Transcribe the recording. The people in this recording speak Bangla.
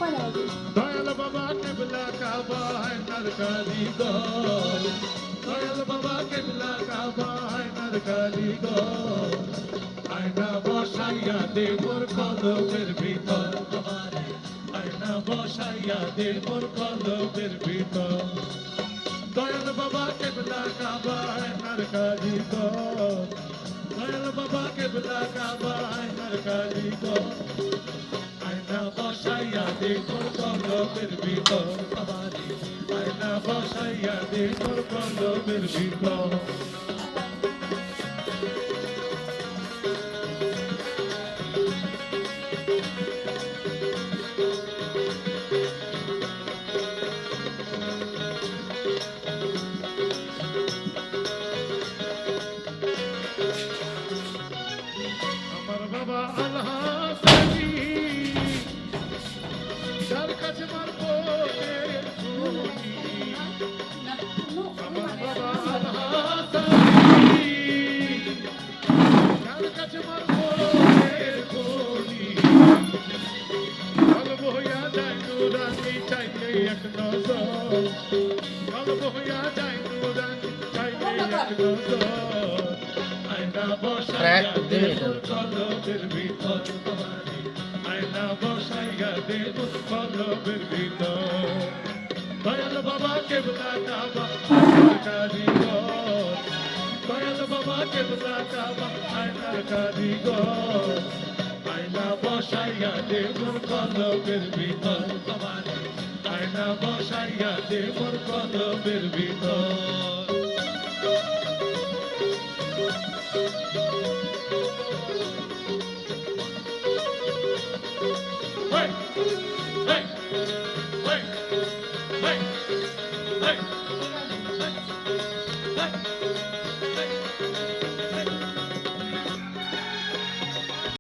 দয়াল বাবা কেবলা কাবা হায়নার কারিগর দয়াল বাবা কেবলা কাবা হায়নার কারিগর আয়না বসাইয়া দে মোর কলবের ভিতর আয়না বসাইয়া দে মোর কলবের ভিতর দয়াল বাবা কেবলা কাবা হায়নার কারিগর দয়াল বাবা কেবলা কাবা হায়নার কারিগর আয়না বসাইয়া দে মোর কলবের ভিতর আয়না বসাইয়া দে মোর কলবের ভিতর আমার বাবা আলহাসানি যার কাছে মারবো আমার বাবা আলহাসানি যার কাছে মারবো গল্প হইয়া যায় নুরানি চাইলে এক নজর গল্প হইয়া যায় নুরানি চাইলে এক নজর আয়না বসাইয়া দে মোর কলবের ভিতর আয়না বসাইয়া দে মোর কলবের ভিতর দয়াল বাবা কেবলা কাবা আয়নার কারিগর দয়াল বাবা কেবলা কাবা আয়নার কারিগর আয়না বসাইয়া দে মোর কলবের ভিতর আয়না বসাইয়া দে মোর কলবের ভিতর Hey!